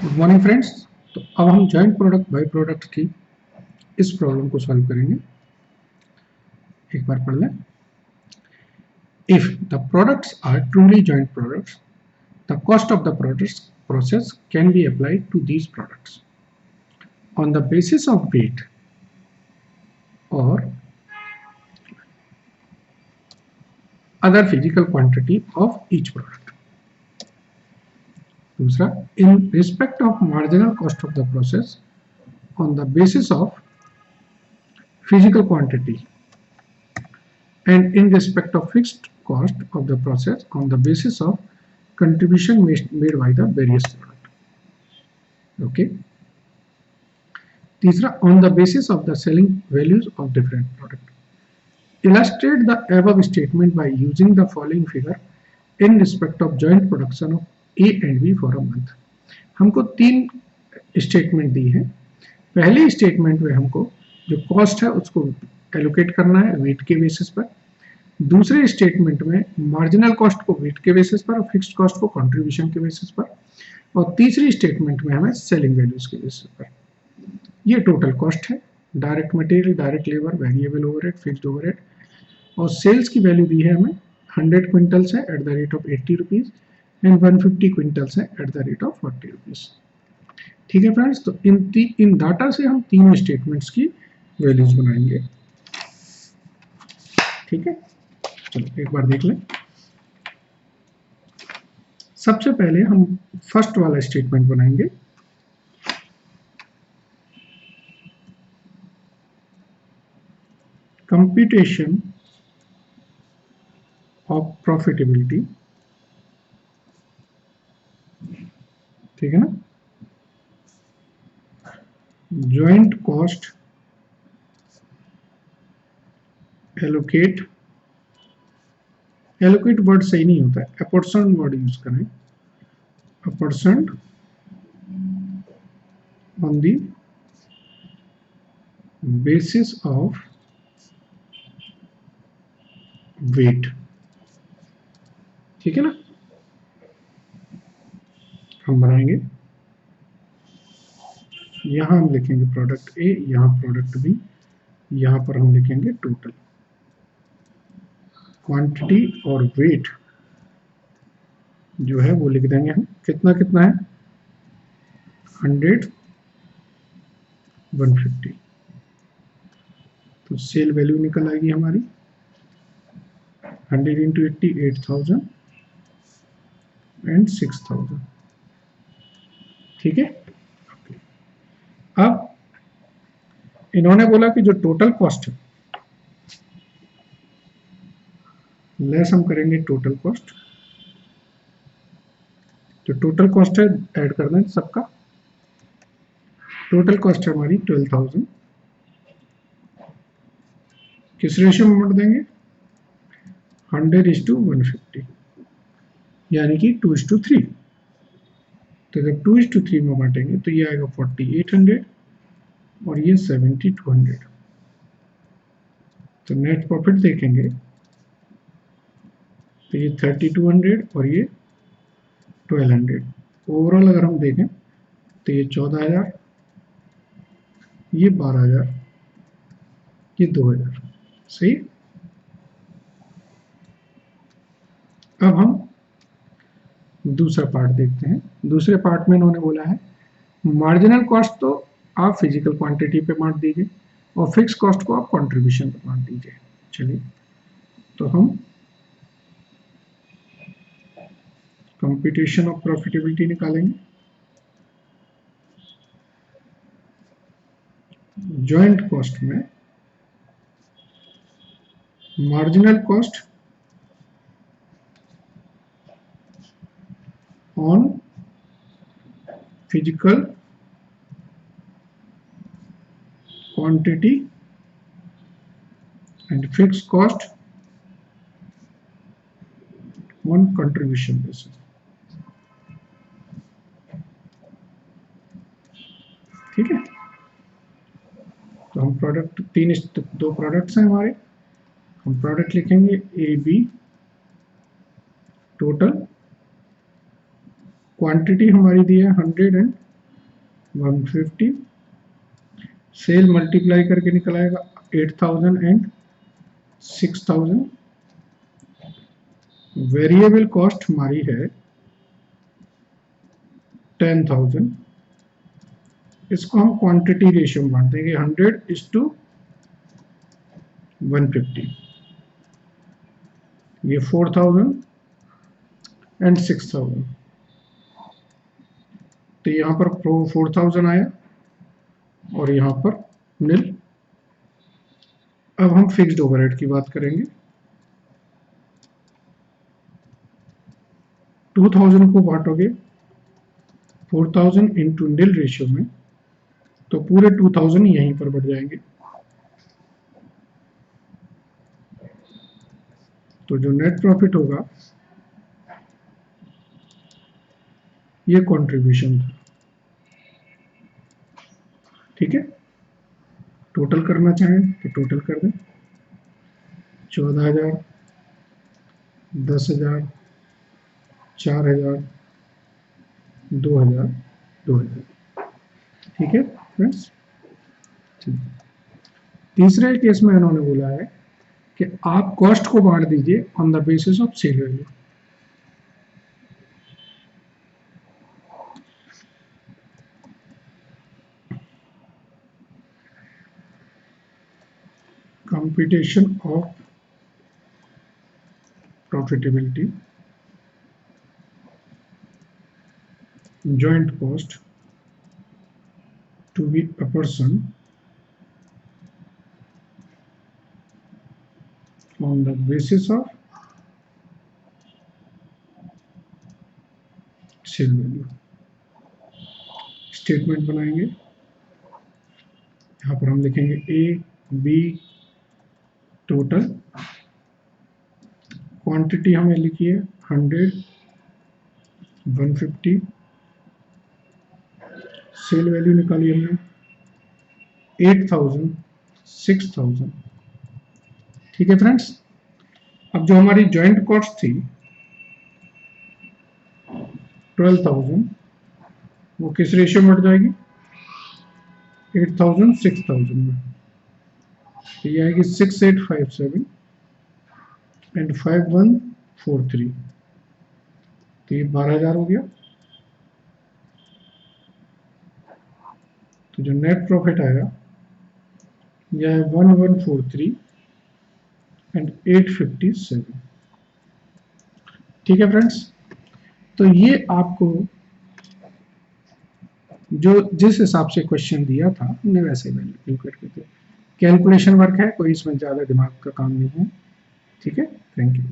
Good morning friends. तो अब हम जॉइंट प्रोडक्ट बाय प्रोडक्ट की इस प्रॉब्लम को सॉल्व करेंगे। एक बार पढ़ लें। If the products are truly joint products, the cost of the products process can be applied to these products on the basis of weight or other physical quantity of each product. दूसरा, in respect of marginal cost of the process on the basis of physical quantity and in respect of fixed cost of the process on the basis of contribution made by the various product. Okay. तीसरा, on the basis of the selling values of different product. Illustrate the above statement by using the following figure in respect of joint production of A and B for a month. हमको तीन statement दी है। पहली statement में हमको जो cost है उसको allocate करना है वेट के बेसिस पर। दूसरे स्टेटमेंट में मार्जिनल कॉस्ट को वेट के बेसिस पर और फिक्स्ड कॉस्ट को कंट्रीब्यूशन के बेसिस पर, और तीसरी स्टेटमेंट में हमें सेलिंग वैल्यूज के बेसिस पर। ये टोटल कॉस्ट है, direct material, direct labour, variable overhead, fixed overhead, और सेल्स की वैल्यू दी है हमें 100 क्विंटल्स है at the rate of 80 rupees and 150 quintals है at the rate of 40 rupees. ठीक है फ्रेंड्स, तो इन डाटा से हम तीनों स्टेटमेंट्स की वैल्यूज बनाएंगे। ठीक है, चलो एक बार देख लें। सबसे पहले हम फर्स्ट वाला स्टेटमेंट बनाएंगे। कंप्यूटेशन ऑफ प्रॉफिटेबिलिटी, ठीक है ना। जॉइंट कॉस्ट एलोकेट वर्ड सही नहीं होता है, अपॉर्शन वर्ड यूज करें। Apportion on the basis of weight, ठीक है ना। हम बनाएंगे, यहां हम लिखेंगे प्रोडक्ट ए, यहां प्रोडक्ट बी, यहां पर हम लिखेंगे टोटल क्वांटिटी, और वेट जो है वो लिख देंगे हम कितना कितना है 100 150। तो सेल वैल्यू निकल आएगी हमारी 100 इंटू 80 8000 एंड 6000। ठीक है। अब इन्होंने बोला कि जो टोटल कॉस्ट है, लेस हम करेंगे टोटल कॉस्ट। जो टोटल कॉस्ट है ऐड कर दें सबका। टोटल कॉस्ट है हमारी 12,000। किस रेशियो में बांट देंगे 100:150, यानी कि 2:3। तो जब 2:3 में बांटेंगे तो ये आएगा 4800 और ये 7200। तो नेट प्रॉफिट देखेंगे तो ये 3200 और ये 1200। ओवरऑल अगर हम देखें तो ये 14,000, ये 12,000, ये 2,000। सही। अब हम दूसरा पार्ट देखते हैं। दूसरे पार्ट में इन्होंने बोला है मार्जिनल कॉस्ट तो आप फिजिकल क्वांटिटी पे बांट दीजिए और फिक्स कॉस्ट को आप कंट्रीब्यूशन पे बांट दीजिए। चलिए, तो हम कंप्यूटेशन ऑफ प्रॉफिटेबिलिटी निकालेंगे। जॉइंट कॉस्ट में marginal cost on physical quantity and fix cost on contribution basis. ठीक है। तो हम प्रोडक्ट दो प्रोडक्ट्स हैं हमारे। हम प्रोडक्ट लिखेंगे ए बी, टोटल क्वांटिटी हमारी दी है 100 एंड 150, सेल मल्टीप्लाई करके निकल आएगा 8000 एंड 6000। वेरिएबल कॉस्ट हमारी है 10,000। इसको हम क्वांटिटी रेशियो में बांट देंगे 100:150। ये 4000 एंड 6000, तो यहां पर 4000 आया और यहां पर निल। अब हम फिक्स्ड ओवरहेड की बात करेंगे। 2000 को बांटोगे 4000 इंटू निल रेशियो में, तो पूरे 2000 यहीं पर बढ़ जाएंगे। तो जो नेट प्रॉफिट होगा ये कंट्रीब्यूशन था। ठीक है, टोटल करना चाहें तो टोटल कर दें। 14,000, 10,000, 4,000, 2,000, 2,000। ठीक है फ्रेंड्स। तीसरे केस में इन्होंने बोला है कि आप कॉस्ट को बांट दीजिए on the basis of sale value. computation of profitability, joint cost to be a person on the basis of sale value. Statement बनाएंगे, यहां पर हम लिखेंगे ए बी टोटल, क्वांटिटी हमें लिखी है 100, 150, सेल वैल्यू निकाली हमने 8,000, 6,000। ठीक है फ्रेंड्स। अब जो हमारी जॉइंट कॉस्ट थी 12,000, वो किस रेशियो में बढ़ जाएगी 8,000, 6,000 में। तो ये आएगी 6857 एंड 5143, तो ये 12,000 हो गया। तो जो नेट प्रॉफिट आया यह है 1143 एंड 857। ठीक है फ्रेंड्स। तो ये आपको जो जिस हिसाब से क्वेश्चन दिया था हमने वैसे वैल्यू करके थे। कैलकुलेशन वर्क है, कोई इसमें ज़्यादा दिमाग का काम नहीं है। ठीक है, थैंक यू।